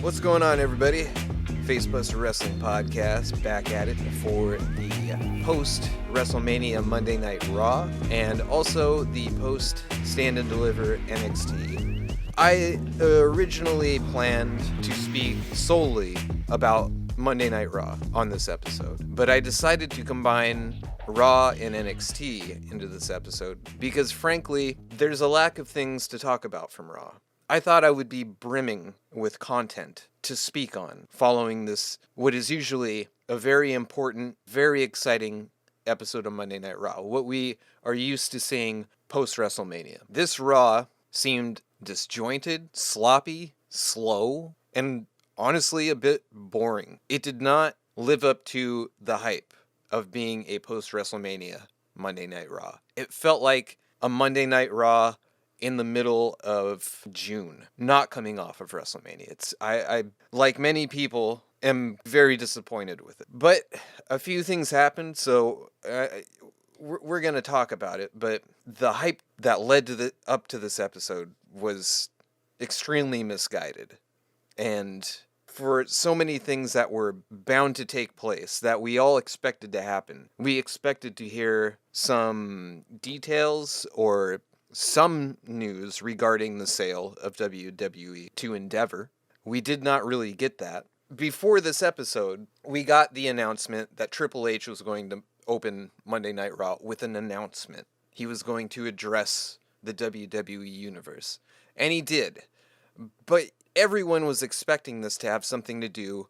What's going on, everybody? Facebuster Wrestling Podcast, back at it for the post-Wrestlemania Monday Night Raw, and also the post-Stand and Deliver NXT. I originally planned to speak solely about Monday Night Raw on this episode, but I decided to combine Raw and NXT into this episode because, frankly, there's a lack of things to talk about from Raw. I thought I would be brimming with content to speak on following this, what is usually a very important, very exciting episode of Monday Night Raw, what we are used to seeing post-WrestleMania. This Raw seemed disjointed, sloppy, slow, and honestly a bit boring. It did not live up to the hype of being a post-WrestleMania Monday Night Raw. It felt like a Monday Night Raw in the middle of June, not coming off of WrestleMania. I like many people, am very disappointed with it. But a few things happened, so we're going to talk about it. But the hype that led up to this episode was extremely misguided. And for so many things that were bound to take place, that we all expected to happen, we expected to hear some details or some news regarding the sale of WWE to Endeavor. We did not really get that. Before this episode, we got the announcement that Triple H was going to open Monday Night Raw with an announcement. He was going to address the WWE Universe. And he did. But everyone was expecting this to have something to do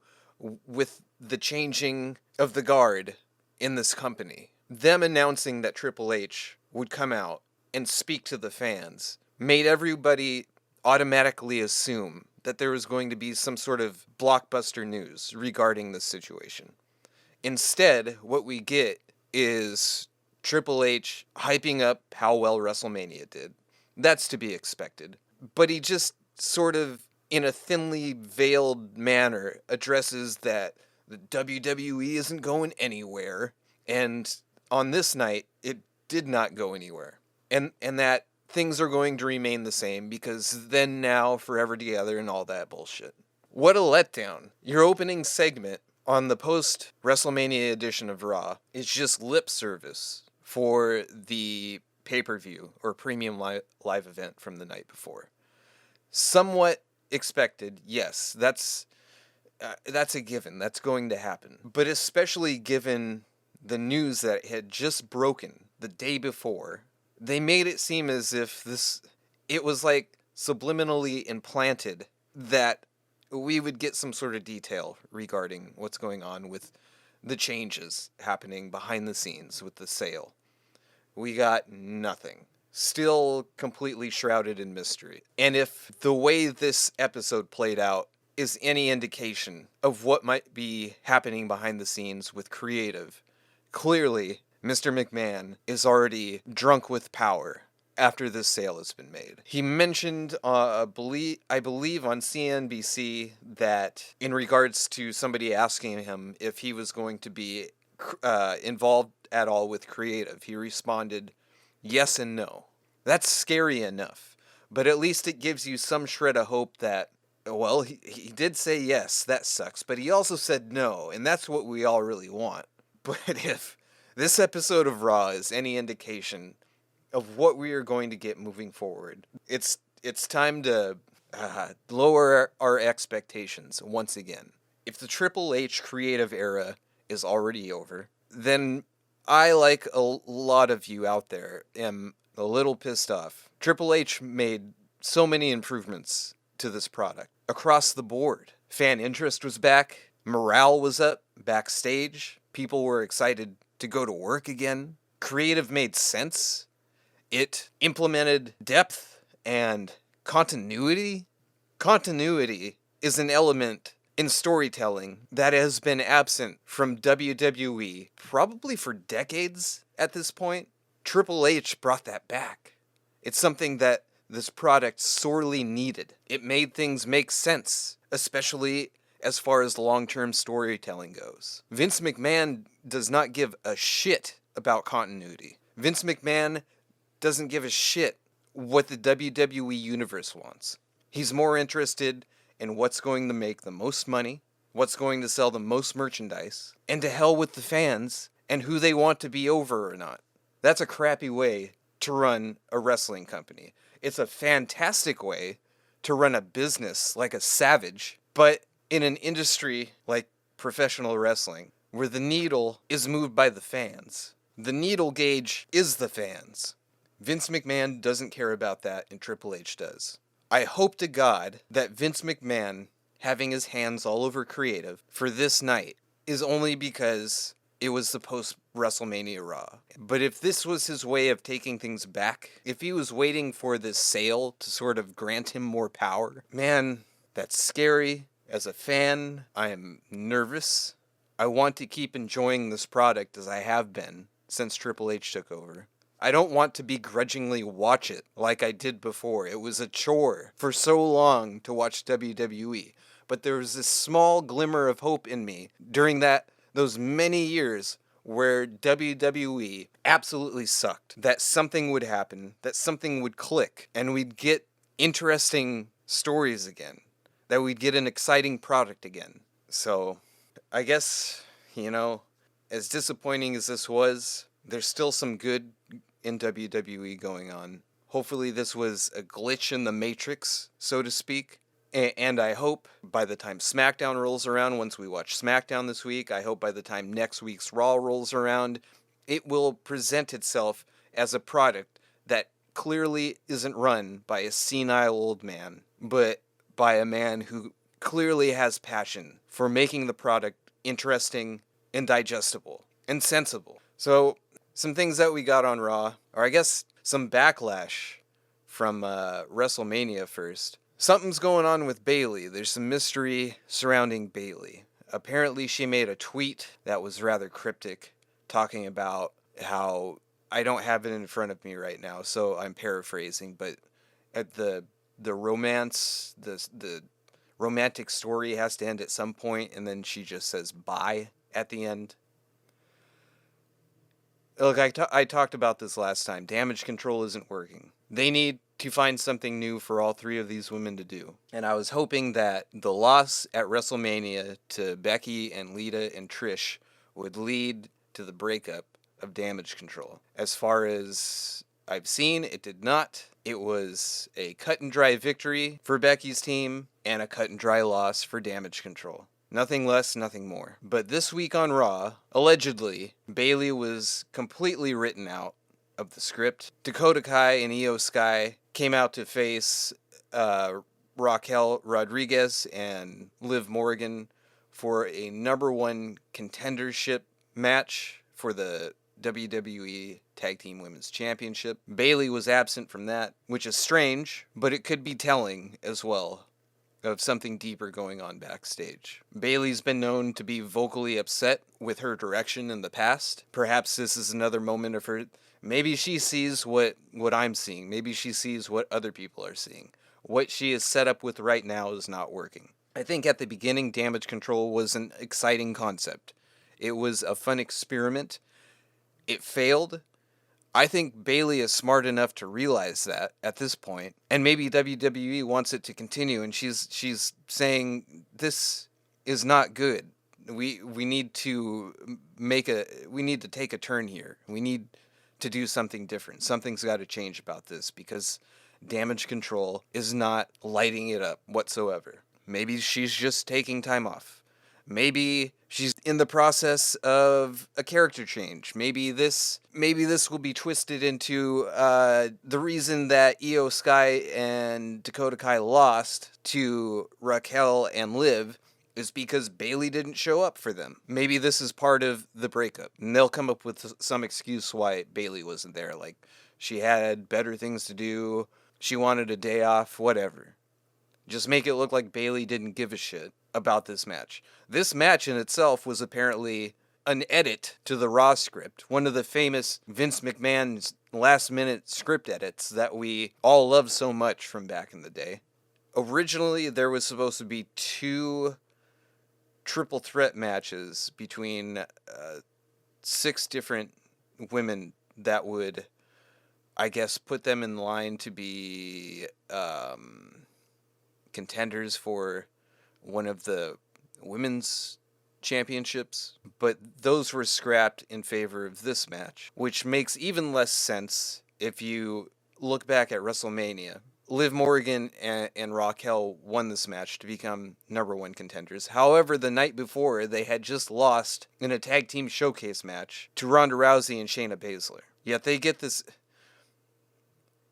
with the changing of the guard in this company. Them announcing that Triple H would come out and speak to the fans made everybody automatically assume that there was going to be some sort of blockbuster news regarding this situation. Instead, what we get is Triple H hyping up how well WrestleMania did. That's to be expected. But he just sort of, in a thinly veiled manner, addresses that the WWE isn't going anywhere, and on this night, it did not go anywhere. And that things are going to remain the same because then, now, forever together and all that bullshit. What a letdown. Your opening segment on the post-WrestleMania edition of Raw is just lip service for the pay-per-view or premium live event from the night before. Somewhat expected, yes, that's a given. That's going to happen. But especially given the news that had just broken the day before, they made it seem as if it was like subliminally implanted that we would get some sort of detail regarding what's going on with the changes happening behind the scenes with the sale. We got nothing. Still completely shrouded in mystery. And if the way this episode played out is any indication of what might be happening behind the scenes with creative, clearly Mr. McMahon is already drunk with power after this sale has been made. He mentioned, I believe on CNBC, that in regards to somebody asking him if he was going to be involved at all with creative, he responded, yes and no. That's scary enough, but at least it gives you some shred of hope that, well, he did say yes, that sucks, but he also said no, and that's what we all really want. But if this episode of Raw is any indication of what we are going to get moving forward, it's time to lower our expectations once again. If the Triple H creative era is already over, then I, like a lot of you out there, am a little pissed off. Triple H made so many improvements to this product across the board. Fan interest was back, morale was up backstage, people were excited to go to work again. Creative made sense. It implemented depth and continuity. Continuity is an element in storytelling that has been absent from WWE probably for decades at this point. Triple H brought that back. It's something that this product sorely needed. It made things make sense, especially as far as long-term storytelling goes. Vince McMahon does not give a shit about continuity. Vince McMahon doesn't give a shit what the WWE Universe wants. He's more interested in what's going to make the most money, what's going to sell the most merchandise, and to hell with the fans and who they want to be over or not. That's a crappy way to run a wrestling company. It's a fantastic way to run a business like a savage, but in an industry like professional wrestling, where the needle is moved by the fans. The needle gauge is the fans. Vince McMahon doesn't care about that, and Triple H does. I hope to God that Vince McMahon having his hands all over creative for this night is only because it was the post-WrestleMania Raw. But if this was his way of taking things back, if he was waiting for this sale to sort of grant him more power, man, that's scary. As a fan, I am nervous. I want to keep enjoying this product as I have been since Triple H took over. I don't want to begrudgingly watch it like I did before. It was a chore for so long to watch WWE. But there was this small glimmer of hope in me during those many years where WWE absolutely sucked. That something would happen, that something would click, and we'd get interesting stories again. That we'd get an exciting product again. So, I guess, as disappointing as this was, there's still some good in WWE going on. Hopefully this was a glitch in the matrix, so to speak. And I hope by the time SmackDown rolls around, once we watch SmackDown this week, I hope by the time next week's Raw rolls around, it will present itself as a product that clearly isn't run by a senile old man, but by a man who clearly has passion for making the product interesting and digestible and sensible. So, some things that we got on Raw, or I guess some backlash from WrestleMania first. Something's going on with Bayley. There's some mystery surrounding Bayley. Apparently she made a tweet that was rather cryptic, talking about how, I don't have it in front of me right now, so I'm paraphrasing, but at the romance, the romantic story has to end at some point, and then she just says bye at the end. Look, I talked about this last time. Damage control isn't working. They need to find something new for all three of these women to do. And I was hoping that the loss at WrestleMania to Becky and Lita and Trish would lead to the breakup of Damage Control. As far as I've seen, it did not. It was a cut and dry victory for Becky's team and a cut and dry loss for Damage Control. Nothing less, nothing more. But this week on Raw, allegedly, Bayley was completely written out of the script. Dakota Kai and Io Sky came out to face Raquel Rodriguez and Liv Morgan for a number one contendership match for the WWE Tag Team Women's Championship. Bayley was absent from that, which is strange, but it could be telling as well of something deeper going on backstage. Bayley's been known to be vocally upset with her direction in the past. Perhaps this is another moment of her. Maybe she sees what I'm seeing. Maybe she sees what other people are seeing. What she is set up with right now is not working. I think at the beginning, Damage Control was an exciting concept. It was a fun experiment. It failed. I think Bayley is smart enough to realize that at this point, and maybe WWE wants it to continue, and she's saying this is not good. We need to take a turn here. We need to do something different. Something's got to change about this because Damage Control is not lighting it up whatsoever. Maybe she's just taking time off. Maybe she's in the process of a character change. Maybe this will be twisted into the reason that Io Sky and Dakota Kai lost to Raquel and Liv is because Bayley didn't show up for them. Maybe this is part of the breakup. And they'll come up with some excuse why Bayley wasn't there. Like, she had better things to do. She wanted a day off, whatever. Just make it look like Bayley didn't give a shit about this match. This match in itself was apparently an edit to the Raw script. One of the famous Vince McMahon's last-minute script edits that we all love so much from back in the day. Originally, there was supposed to be 2 triple threat matches between 6 different women that would, I guess, put them in line to be contenders for one of the women's championships, but those were scrapped in favor of this match, which makes even less sense if you look back at WrestleMania. Liv Morgan and Raquel won this match to become number one contenders. However, the night before, they had just lost in a tag team showcase match to Ronda Rousey and Shayna Baszler. Yet they get this...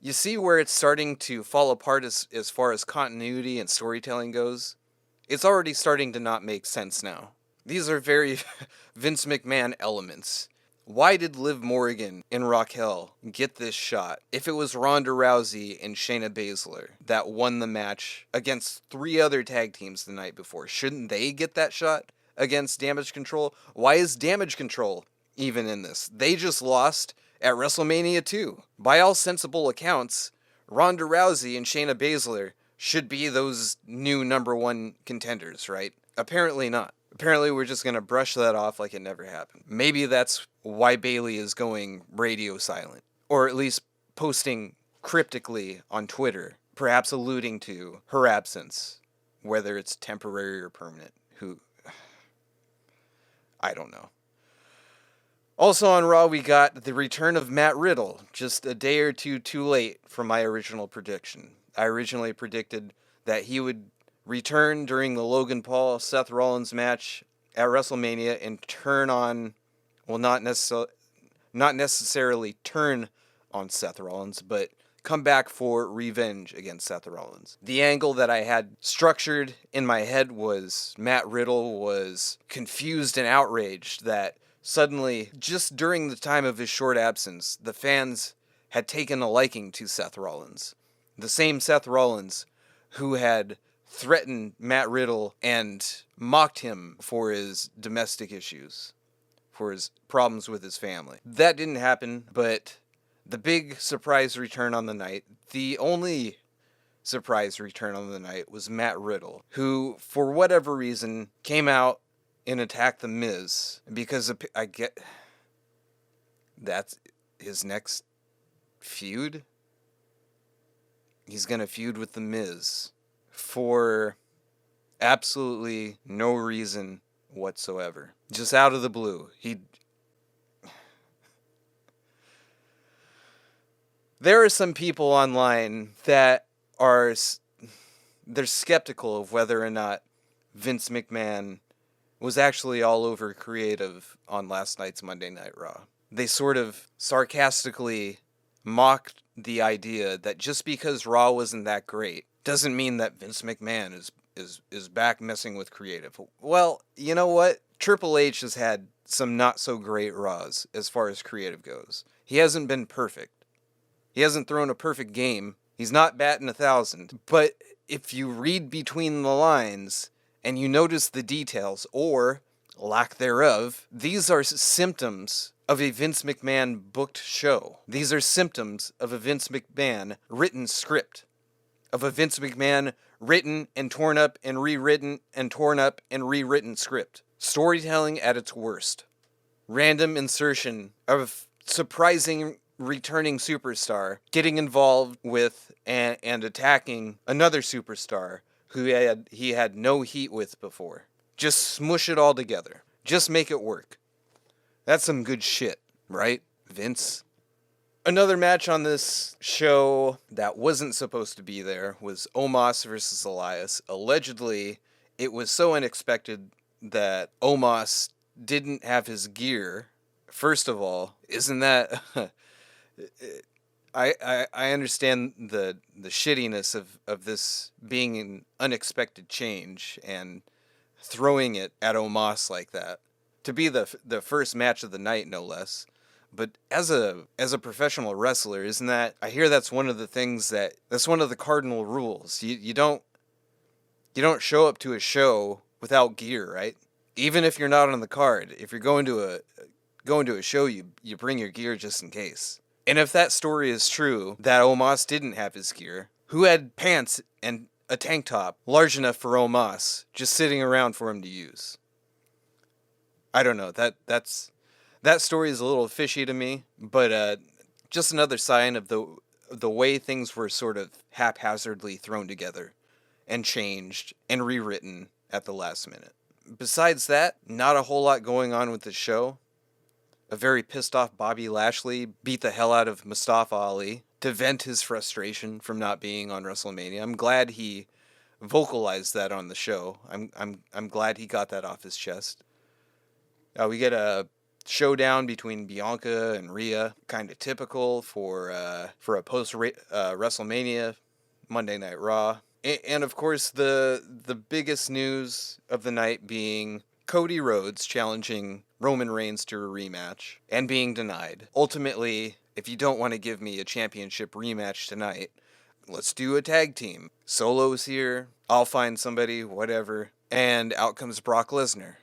You see where it's starting to fall apart as far as continuity and storytelling goes? It's already starting to not make sense now. These are very Vince McMahon elements. Why did Liv Morgan and Raquel get this shot if it was Ronda Rousey and Shayna Baszler that won the match against 3 other tag teams the night before? Shouldn't they get that shot against Damage Control? Why is Damage Control even in this? They just lost at WrestleMania 2. By all sensible accounts, Ronda Rousey and Shayna Baszler should be those new number one contenders, right? Apparently not. Apparently we're just going to brush that off like it never happened. Maybe that's why Bayley is going radio silent. Or at least posting cryptically on Twitter, perhaps alluding to her absence. Whether it's temporary or permanent. I don't know. Also on Raw, we got the return of Matt Riddle, just a day or two too late for my original prediction. I originally predicted that he would return during the Logan Paul-Seth Rollins match at WrestleMania and turn on, well, not necessarily turn on Seth Rollins, but come back for revenge against Seth Rollins. The angle that I had structured in my head was Matt Riddle was confused and outraged that suddenly, just during the time of his short absence, the fans had taken a liking to Seth Rollins. The same Seth Rollins who had threatened Matt Riddle and mocked him for his domestic issues, for his problems with his family. That didn't happen, but the big surprise return on the night, the only surprise return on the night, was Matt Riddle, who, for whatever reason, came out and attacked The Miz, because I get that's his next feud. He's going to feud with The Miz for absolutely no reason whatsoever. Just out of the blue. There are some people online that they're skeptical of whether or not Vince McMahon was actually all over creative on last night's Monday Night Raw. They sort of sarcastically mocked the idea that just because Raw wasn't that great doesn't mean that Vince McMahon is back messing with creative. Well, you know what? Triple H has had some not so great Raws as far as creative goes. He hasn't been perfect. He hasn't thrown a perfect game. He's not batting 1,000. But if you read between the lines and you notice the details, or lack thereof, these are symptoms of a Vince McMahon booked show. These are symptoms of a Vince McMahon written script. Of a Vince McMahon written and torn up and rewritten and torn up and rewritten script. Storytelling at its worst. Random insertion of surprising returning superstar getting involved with and attacking another superstar who he had no heat with before. Just smush it all together. Just make it work. That's some good shit, right, Vince? Another match on this show that wasn't supposed to be there was Omos versus Elias. Allegedly, it was so unexpected that Omos didn't have his gear. First of all, isn't that... I understand the shittiness of this being an unexpected change and throwing it at Omos like that. To be the first match of the night, no less. But as a professional wrestler, isn't that... I hear that's one of the things that's one of the cardinal rules. You don't show up to a show without gear, right? Even if you're not on the card. If you're going to a show, you bring your gear just in case. And if that story is true, that Omos didn't have his gear, who had pants and a tank top large enough for Omos just sitting around for him to use? I don't know. That story is a little fishy to me, but just another sign of the way things were sort of haphazardly thrown together and changed and rewritten at the last minute. Besides that, not a whole lot going on with the show. A very pissed off Bobby Lashley beat the hell out of Mustafa Ali to vent his frustration from not being on WrestleMania. I'm glad he vocalized that on the show. I'm glad he got that off his chest. We get a showdown between Bianca and Rhea, kind of typical for a post WrestleMania Monday Night Raw. And of course, the biggest news of the night being Cody Rhodes challenging Roman Reigns to a rematch and being denied. Ultimately, if you don't want to give me a championship rematch tonight, let's do a tag team. Solo's here, I'll find somebody, whatever, and out comes Brock Lesnar.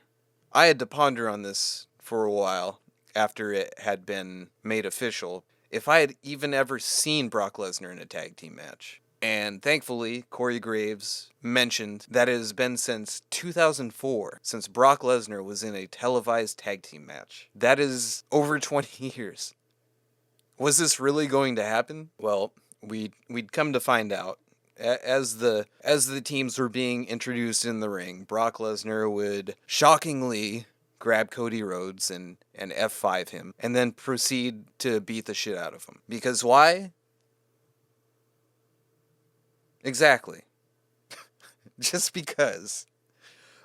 I had to ponder on this for a while after it had been made official, if I had even ever seen Brock Lesnar in a tag team match. And thankfully, Corey Graves mentioned that it has been since 2004 since Brock Lesnar was in a televised tag team match. That is over 20 years. Was this really going to happen? Well, we'd come to find out. As the teams were being introduced in the ring, Brock Lesnar would shockingly grab Cody Rhodes and F5 him, and then proceed to beat the shit out of him. Because why? Exactly. Just because.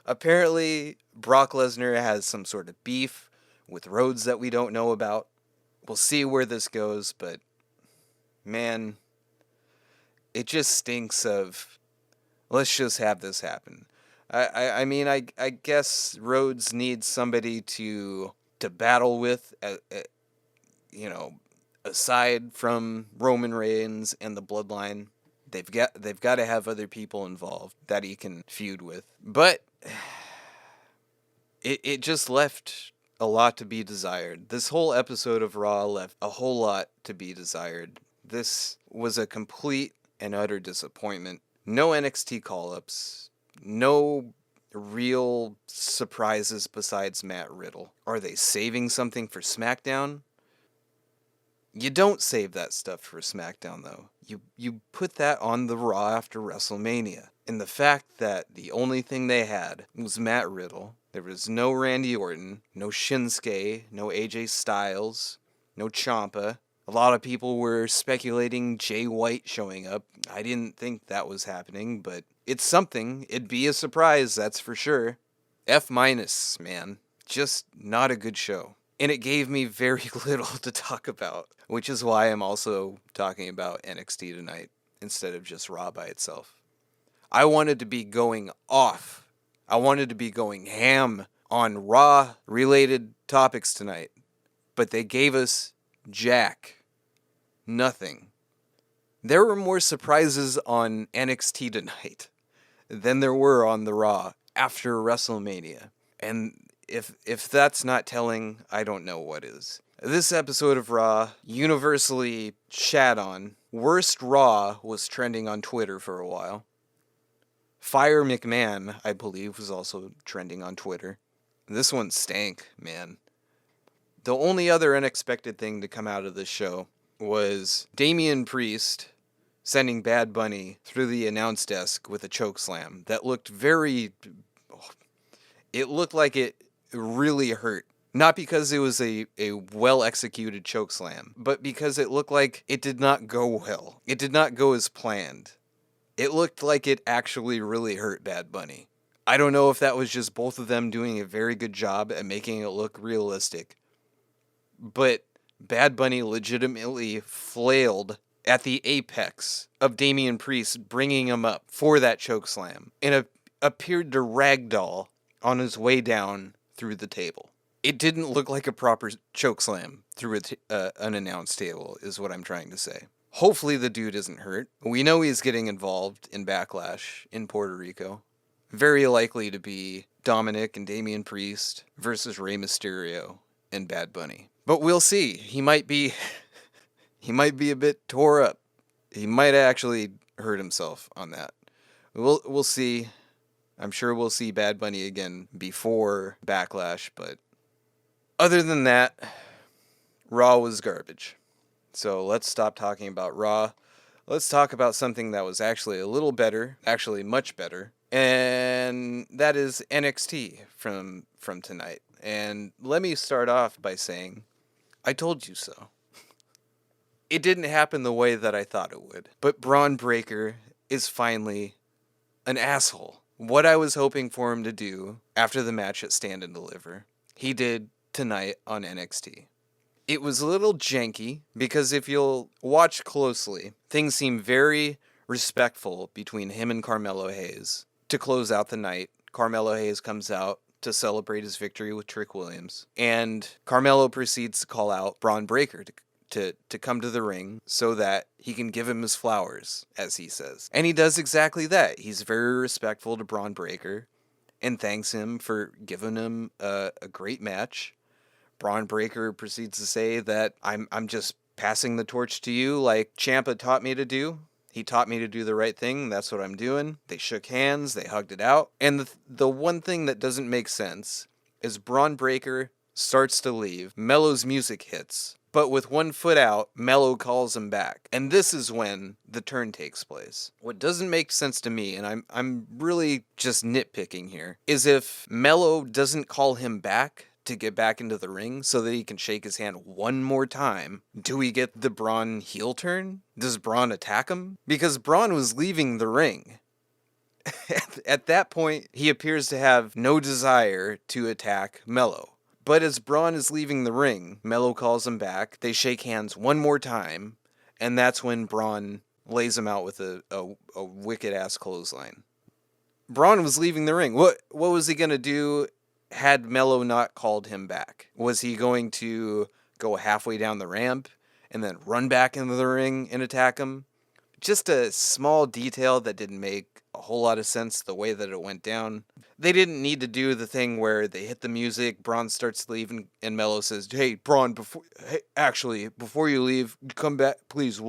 Apparently, Brock Lesnar has some sort of beef with Rhodes that we don't know about. We'll see where this goes, but man, it just stinks of, let's just have this happen. I mean, I guess Rhodes needs somebody to battle with, aside from Roman Reigns and the Bloodline. They've got to have other people involved that he can feud with. But it just left a lot to be desired. This whole episode of Raw left a whole lot to be desired. This was a complete and utter disappointment. No NXT call-ups. No real surprises besides Matt Riddle. Are they saving something for SmackDown? You don't save that stuff for SmackDown, though. You put that on the Raw after WrestleMania. And the fact that the only thing they had was Matt Riddle. There was no Randy Orton, no Shinsuke, no AJ Styles, no Ciampa. A lot of people were speculating Jay White showing up. I didn't think that was happening, but it's something. It'd be a surprise, that's for sure. F-, man. Just not a good show. And it gave me very little to talk about, which is why I'm also talking about NXT tonight instead of just Raw by itself. I wanted to be going off. I wanted to be going ham on Raw-related topics tonight. But they gave us jack. Nothing. There were more surprises on NXT tonight than there were on the Raw after WrestleMania. And if that's not telling, I don't know what is. This episode of Raw, universally shat on. Worst Raw was trending on Twitter for a while. Fire McMahon, I believe, was also trending on Twitter. This one stank, man. The only other unexpected thing to come out of this show was Damian Priest sending Bad Bunny through the announce desk with a chokeslam that looked very... It looked like it really hurt. Not because it was a well-executed chokeslam, but because it looked like it did not go well. It did not go as planned. It looked like it actually really hurt Bad Bunny. I don't know if that was just both of them doing a very good job at making it look realistic, but Bad Bunny legitimately flailed at the apex of Damian Priest bringing him up for that chokeslam and appeared to ragdoll on his way down through the table. It didn't look like a proper chokeslam through an announce table, is what I'm trying to say. Hopefully the dude isn't hurt. We know he's getting involved in Backlash in Puerto Rico. Very likely to be Dominic and Damian Priest versus Rey Mysterio and Bad Bunny. But we'll see. He might be a bit tore up. He might actually hurt himself on that. We'll see. I'm sure we'll see Bad Bunny again before Backlash, but other than that, Raw was garbage. So let's stop talking about Raw. let's talk about something that was actually a little better, actually much better, and that is NXT from tonight. And let me start off by saying, I told you so. It didn't happen the way that I thought it would, but Braun Breaker is finally an asshole. What I was hoping for him to do after the match at Stand and Deliver, he did tonight on NXT. It was a little janky because if you'll watch closely, things seem very respectful between him and Carmelo Hayes. To close out the night, Carmelo Hayes comes out to celebrate his victory with Trick Williams, and Carmelo proceeds to call out Braun Breaker to come to the ring so that he can give him his flowers, as he says. And he does exactly that. He's very respectful to Braun Breaker and thanks him for giving him a great match. Braun Breaker proceeds to say that I'm just passing the torch to you like Ciampa taught me to do. He taught me to do the right thing. That's what I'm doing. They shook hands. They hugged it out. And the one thing that doesn't make sense is Braun Breaker starts to leave. Melo's music hits. But with one foot out, Melo calls him back. And this is when the turn takes place. What doesn't make sense to me, and I'm really just nitpicking here, is if Melo doesn't call him back to get back into the ring so that he can shake his hand one more time, do we get the Braun heel turn? Does Braun attack him? Because Braun was leaving the ring. At that point, he appears to have no desire to attack Melo. But as Braun is leaving the ring, Melo calls him back, they shake hands one more time, and that's when Braun lays him out with a wicked-ass clothesline. Braun was leaving the ring. What was he going to do had Melo not called him back? Was he going to go halfway down the ramp and then run back into the ring and attack him? Just a small detail that didn't make a whole lot of sense the way that it went down. They didn't need to do the thing where they hit the music, Braun starts to leave, and Melo says, "Hey, Braun, before you leave, come back, please,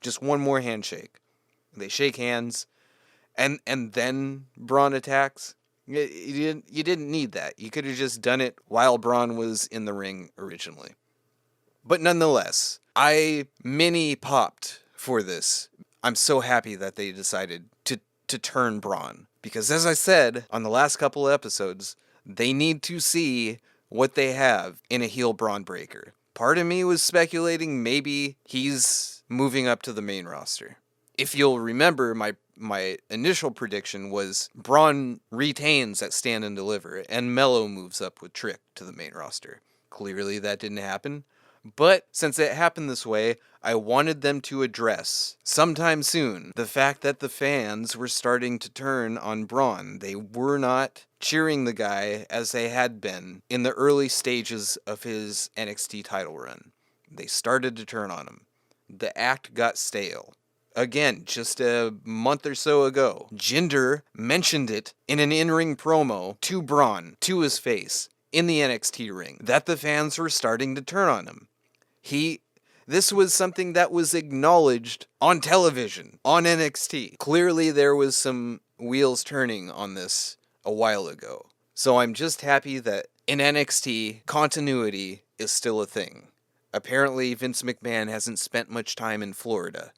just one more handshake." They shake hands, and then Braun attacks. You didn't need that. You could have just done it while Braun was in the ring originally. But nonetheless, I mini popped for this. I'm so happy that they decided to turn Braun. Because as I said on the last couple of episodes, they need to see what they have in a heel Braun Breaker. Part of me was speculating maybe he's moving up to the main roster. If you'll remember, my initial prediction was Braun retains at Stand and Deliver, and Melo moves up with Trick to the main roster. Clearly that didn't happen. But since it happened this way, I wanted them to address, sometime soon, the fact that the fans were starting to turn on Braun. They were not cheering the guy as they had been in the early stages of his NXT title run. They started to turn on him. The act got stale. Again, just a month or so ago, Jinder mentioned it in an in-ring promo to Braun, to his face, in the NXT ring, that the fans were starting to turn on him. This was something that was acknowledged on television, on NXT. Clearly there was some wheels turning on this a while ago. So I'm just happy that in NXT, continuity is still a thing. Apparently Vince McMahon hasn't spent much time in Florida.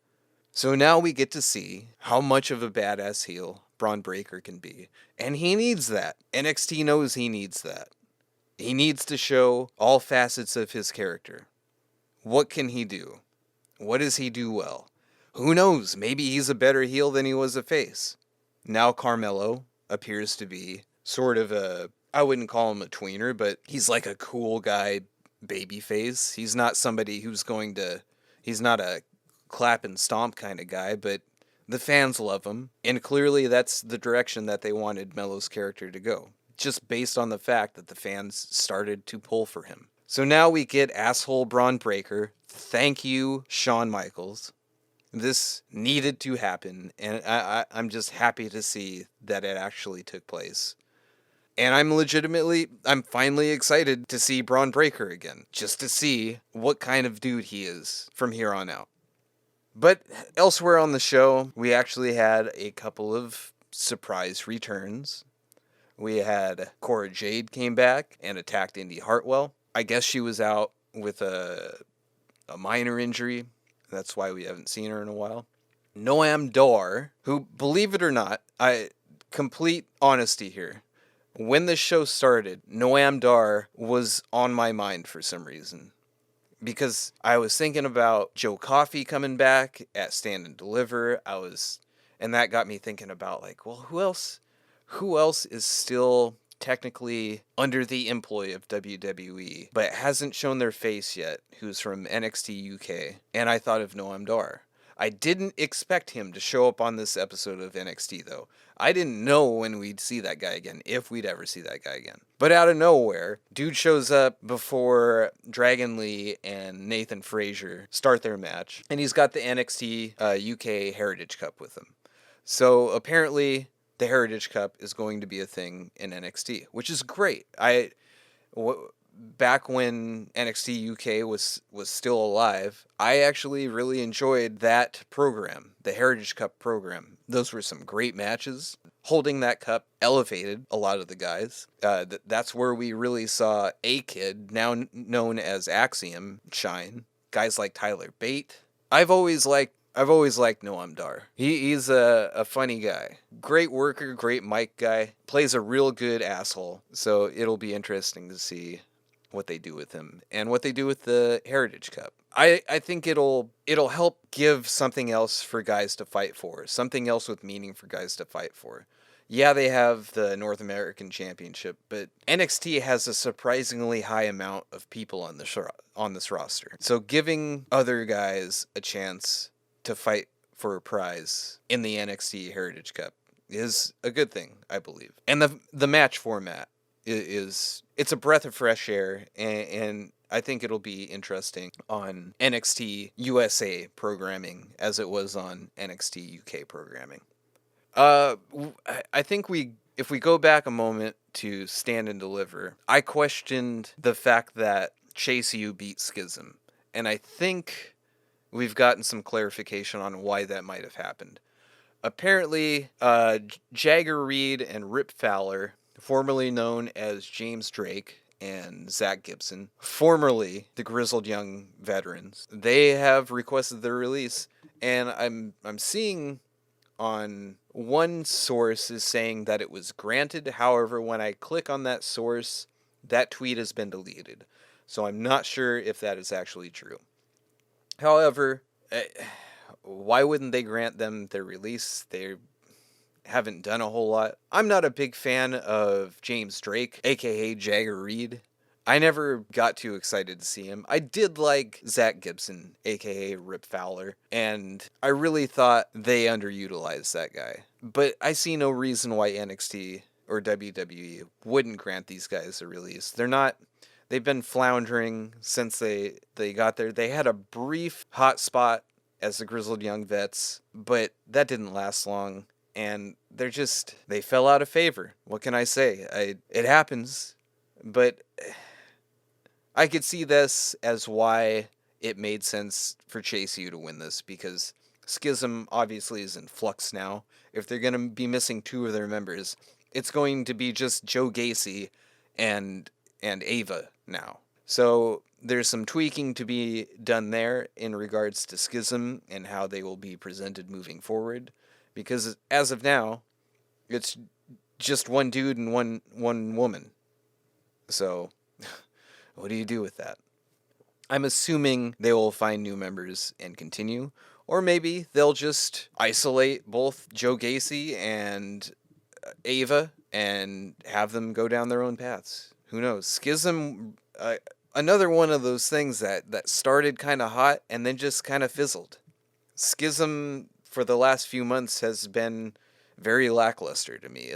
So now we get to see how much of a badass heel Braun Breaker can be. And he needs that. NXT knows he needs that. He needs to show all facets of his character. What can he do? What does he do well? Who knows? Maybe he's a better heel than he was a face. Now Carmelo appears to be sort of I wouldn't call him a tweener, but he's like a cool guy babyface. He's not somebody he's not a clap and stomp kind of guy, but the fans love him. And clearly that's the direction that they wanted Melo's character to go. Just based on the fact that the fans started to pull for him. So now we get asshole Braun Breaker. Thank you, Shawn Michaels. This needed to happen, and I'm just happy to see that it actually took place. And I'm finally excited to see Braun Breaker again, just to see what kind of dude he is from here on out. But elsewhere on the show, we actually had a couple of surprise returns. We had Cora Jade came back and attacked Indy Hartwell. I guess she was out with a minor injury. That's why we haven't seen her in a while. Noam Dar, who, believe it or not, complete honesty here. When this show started, Noam Dar was on my mind for some reason. Because I was thinking about Joe Coffey coming back at Stand and Deliver. And that got me thinking about, like, well, who else is still technically under the employ of WWE, but hasn't shown their face yet, who's from NXT UK? And I thought of Noam Dar. I didn't expect him to show up on this episode of NXT, though. I didn't know when we'd see that guy again, if we'd ever see that guy again. But out of nowhere, dude shows up before Dragon Lee and Nathan Frazier start their match, and he's got the NXT UK Heritage Cup with him. So apparently, the Heritage Cup is going to be a thing in NXT, which is great. Back when NXT UK was still alive, I actually really enjoyed that program, the Heritage Cup program. Those were some great matches. Holding that cup elevated a lot of the guys. That's where we really saw A-Kid, now known as Axiom, shine. Guys like Tyler Bate. I've always liked Noam Dar. He's a funny guy. Great worker, great mic guy. Plays a real good asshole. So it'll be interesting to see what they do with him and what they do with the Heritage Cup. I think it'll help give something else for guys to fight for. Something else with meaning for guys to fight for. Yeah, they have the North American Championship, but NXT has a surprisingly high amount of people on this roster. So giving other guys a chance to fight for a prize in the NXT Heritage Cup is a good thing, I believe. And the match format it's a breath of fresh air, and I think it'll be interesting on NXT USA programming as it was on NXT UK programming. I think if we go back a moment to Stand and Deliver, I questioned the fact that Chase U beat Schism, and I think we've gotten some clarification on why that might have happened. Apparently, Jagger Reed and Rip Fowler, formerly known as James Drake and Zach Gibson, formerly the Grizzled Young Veterans, they have requested their release, and I'm seeing on one source is saying that it was granted. However, when I click on that source, that tweet has been deleted. So I'm not sure if that is actually true. However, why wouldn't they grant them their release? They haven't done a whole lot. I'm not a big fan of James Drake, aka Jagger Reed. I never got too excited to see him. I did like Zach Gibson, aka Rip Fowler, and I really thought they underutilized that guy. But I see no reason why NXT or WWE wouldn't grant these guys a release. They've been floundering since they got there. They had a brief hot spot as the Grizzled Young Vets, but that didn't last long, and they fell out of favor. What can I say? It happens, but I could see this as why it made sense for Chase U to win this, because Schism obviously is in flux now. If they're going to be missing two of their members, it's going to be just Joe Gacy and Ava now. So there's some tweaking to be done there in regards to Schism and how they will be presented moving forward, because as of now, it's just one dude and one woman. So what do you do with that? I'm assuming they will find new members and continue, or maybe they'll just isolate both Joe Gacy and Ava and have them go down their own paths. Who knows? Schism, another one of those things that started kind of hot and then just kind of fizzled. Schism for the last few months has been very lackluster to me.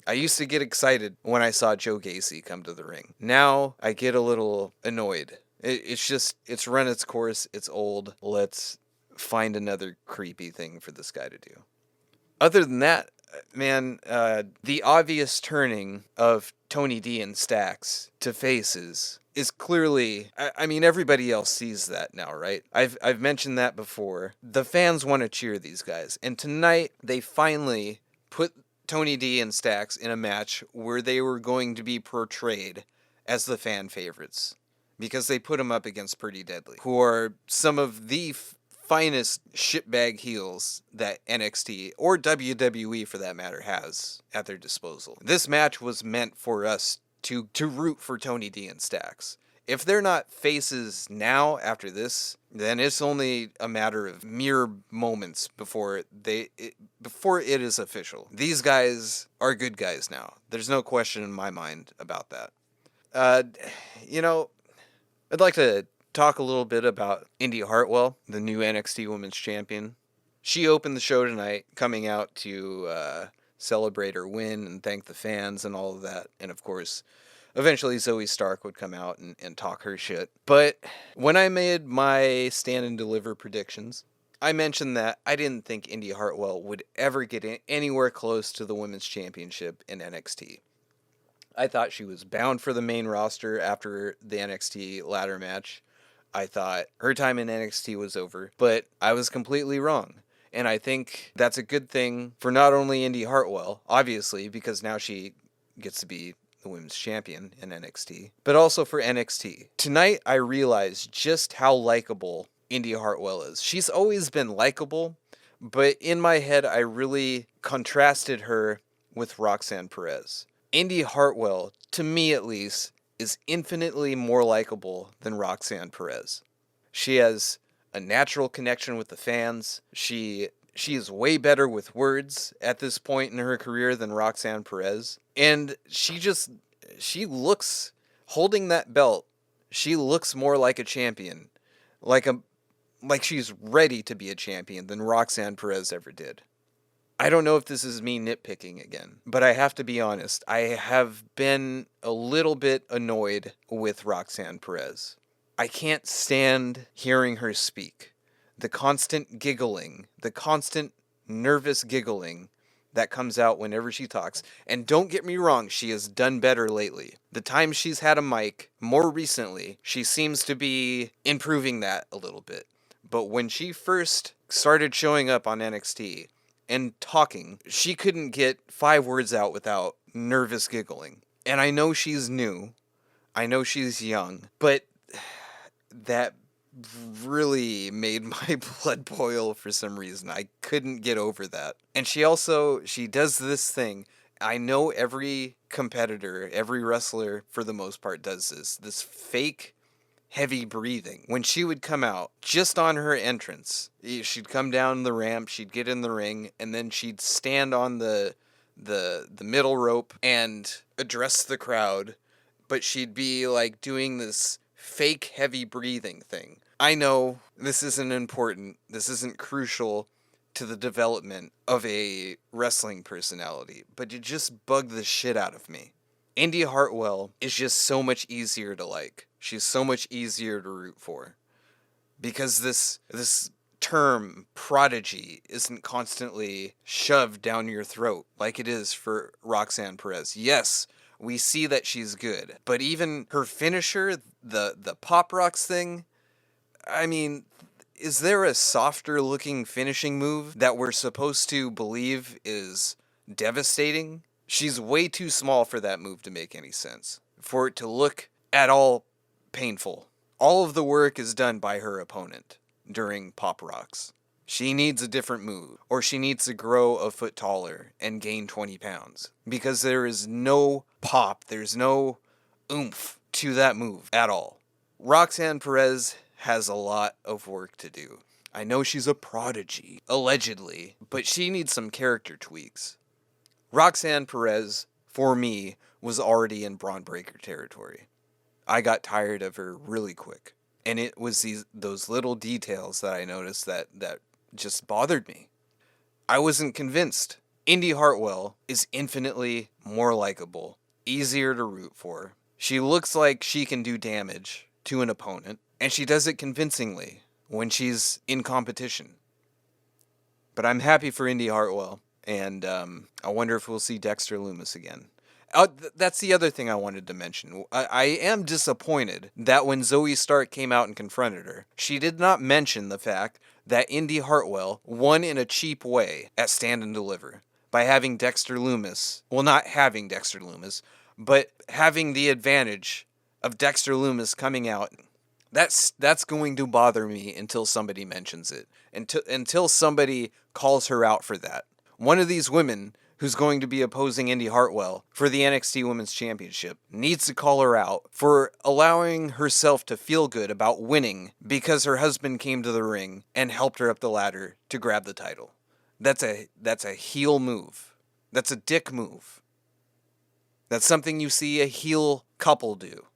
I used to get excited when I saw Joe Gacy come to the ring. Now I get a little annoyed. It's run its course. It's old. Let's find another creepy thing for this guy to do. Other than that, man, the obvious turning of Tony D and Stax to faces is clearly, I mean, everybody else sees that now, right? I've mentioned that before. The fans want to cheer these guys, and tonight they finally put Tony D and Stax in a match where they were going to be portrayed as the fan favorites, because they put them up against Pretty Deadly, who are some of the finest shitbag heels that NXT, or WWE for that matter, has at their disposal. This match was meant for us to root for Tony D and Stacks. If they're not faces now after this, then it's only a matter of mere moments before it is official. These guys are good guys now. There's no question in my mind about that. I'd like to talk a little bit about Indy Hartwell, the new NXT Women's Champion. She opened the show tonight, coming out to celebrate her win and thank the fans and all of that. And of course, eventually Zoe Stark would come out and talk her shit. But when I made my stand and deliver predictions, I mentioned that I didn't think Indy Hartwell would ever get anywhere close to the Women's Championship in NXT. I thought she was bound for the main roster after the NXT ladder match. I thought her time in NXT was over, but I was completely wrong. And I think that's a good thing for not only Indy Hartwell, obviously, because now she gets to be the women's champion in NXT, but also for NXT. Tonight, I realized just how likable Indy Hartwell is. She's always been likable, but in my head, I really contrasted her with Roxanne Perez. Indy Hartwell, to me at least, is infinitely more likable than Roxanne Perez. She has a natural connection with the fans. She is way better with words at this point in her career than Roxanne Perez. And she looks, holding that belt, she looks more like a champion. Like she's ready to be a champion than Roxanne Perez ever did. I don't know if this is me nitpicking again, but I have to be honest. I have been a little bit annoyed with Roxanne Perez. I can't stand hearing her speak. The constant giggling, the constant nervous giggling that comes out whenever she talks. And don't get me wrong, she has done better lately. The time she's had a mic, more recently, she seems to be improving that a little bit. But when she first started showing up on NXT and talking, she couldn't get 5 words out without nervous giggling. And I know she's new, I know she's young, but that really made my blood boil for some reason. I couldn't get over that. And she does this thing. I know every competitor, every wrestler for the most part does this fake heavy breathing. When she would come out, just on her entrance, she'd come down the ramp, she'd get in the ring, and then she'd stand on the middle rope and address the crowd, but she'd be like doing this fake heavy breathing thing. I know this isn't important, this isn't crucial to the development of a wrestling personality, but it just bugged the shit out of me. Indy Hartwell is just so much easier to like. She's so much easier to root for. Because this term, prodigy, isn't constantly shoved down your throat like it is for Roxanne Perez. Yes, we see that she's good. But even her finisher, the Pop Rocks thing, I mean, is there a softer looking finishing move that we're supposed to believe is devastating? She's way too small for that move to make any sense. For it to look at all painful. All of the work is done by her opponent during Pop Rocks. She needs a different move, or she needs to grow a foot taller and gain 20 pounds. Because there is no pop, there's no oomph to that move at all. Roxanne Perez has a lot of work to do. I know she's a prodigy, allegedly, but she needs some character tweaks. Roxanne Perez, for me, was already in Braun Breaker territory. I got tired of her really quick. And it was those little details that I noticed that just bothered me. I wasn't convinced. Indy Hartwell is infinitely more likable, easier to root for. She looks like she can do damage to an opponent, and she does it convincingly when she's in competition. But I'm happy for Indy Hartwell. And I wonder if we'll see Dexter Lumis again. That's the other thing I wanted to mention. I am disappointed that when Zoe Stark came out and confronted her, she did not mention the fact that Indy Hartwell won in a cheap way at Stand and Deliver by having Dexter Lumis, well, not having Dexter Lumis, but having the advantage of Dexter Lumis coming out, That's going to bother me until somebody mentions it. Until somebody calls her out for that. One of these women who's going to be opposing Indy Hartwell for the NXT Women's Championship needs to call her out for allowing herself to feel good about winning because her husband came to the ring and helped her up the ladder to grab the title. That's a heel move. That's a dick move. That's something you see a heel couple do.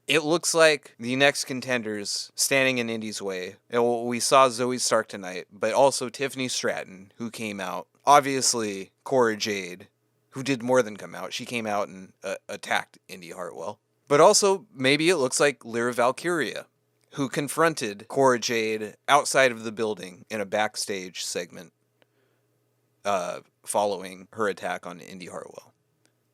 It looks like the next contenders standing in Indy's way. We saw Zoe Stark tonight, but also Tiffany Stratton, who came out. Obviously, Cora Jade, who did more than come out. She came out and attacked Indy Hartwell. But also, maybe it looks like Lyra Valkyria, who confronted Cora Jade outside of the building in a backstage segment following her attack on Indy Hartwell.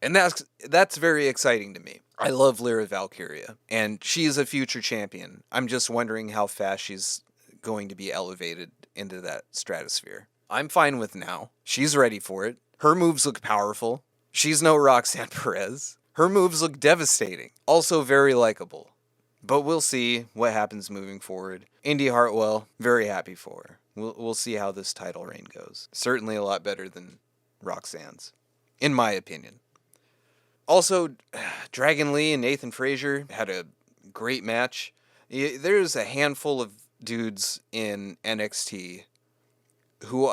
And that's very exciting to me. I love Lyra Valkyria, and she's a future champion. I'm just wondering how fast she's going to be elevated into that stratosphere. I'm fine with now. She's ready for it. Her moves look powerful. She's no Roxanne Perez. Her moves look devastating. Also very likable. But we'll see what happens moving forward. Indy Hartwell, very happy for her. We'll see how this title reign goes. Certainly a lot better than Roxanne's, in my opinion. Also, Dragon Lee and Nathan Frazier had a great match. There's a handful of dudes in NXT who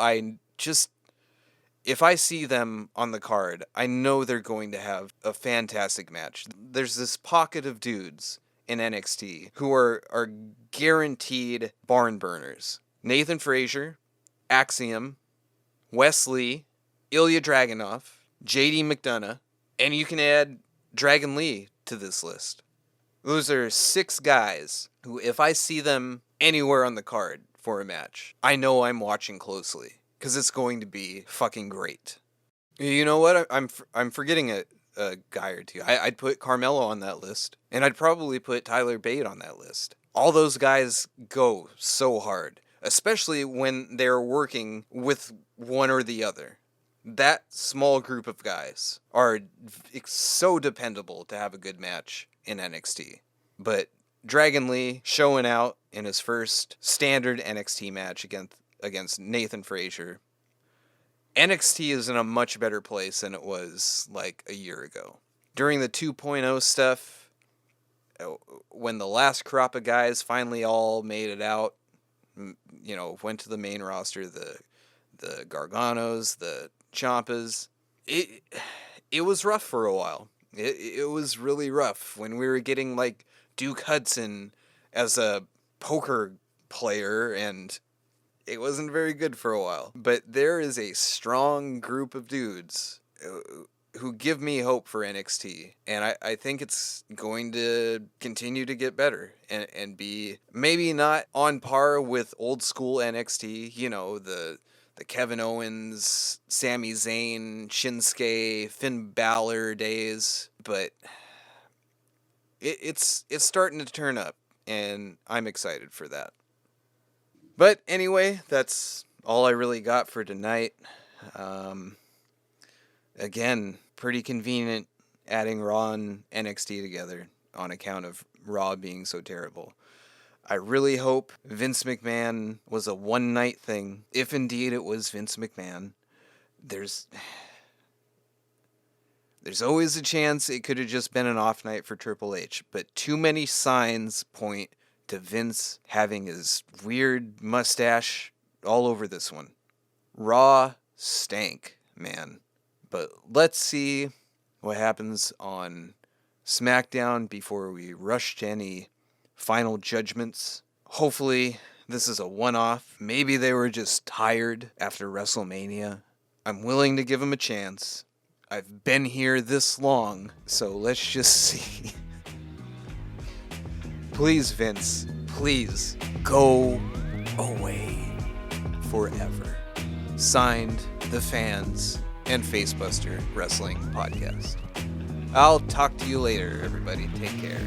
if I see them on the card, I know they're going to have a fantastic match. There's this pocket of dudes in NXT who are guaranteed barn burners. Nathan Frazier, Axiom, Wesley, Ilya Dragunov, JD McDonough, and you can add Dragon Lee to this list. Those are 6 guys who, if I see them anywhere on the card for a match, I know I'm watching closely, because it's going to be fucking great. You know what? I'm forgetting a guy or two. I'd put Carmelo on that list, and I'd probably put Tyler Bate on that list. All those guys go so hard, especially when they're working with one or the other. That small group of guys are so dependable to have a good match in NXT. But Dragon Lee showing out in his first standard NXT match against Nathan Frazier. NXT is in a much better place than it was like a year ago. During the 2.0 stuff, when the last crop of guys finally all made it out, went to the main roster, the Garganos, the Ciampas, it was rough for a while. It was really rough when we were getting like Duke Hudson as a poker player, and it wasn't very good for a while. But there is a strong group of dudes who give me hope for NXT, and I think it's going to continue to get better and be maybe not on par with old school NXT, the Kevin Owens, Sami Zayn, Shinsuke, Finn Balor days, but it's starting to turn up, and I'm excited for that. But anyway, that's all I really got for tonight. Again, pretty convenient adding Raw and NXT together on account of Raw being so terrible. I really hope Vince McMahon was a one-night thing. If indeed it was Vince McMahon, there's always a chance it could have just been an off night for Triple H, but too many signs point to Vince having his weird mustache all over this one. Raw stank, man. But let's see what happens on SmackDown before we rush to any final judgments. Hopefully, this is a one-off. Maybe they were just tired after WrestleMania. I'm willing to give them a chance. I've been here this long, so let's just see. Please, Vince, please go away forever. Signed, The Fans and Facebuster Wrestling Podcast. I'll talk to you later, everybody. Take care.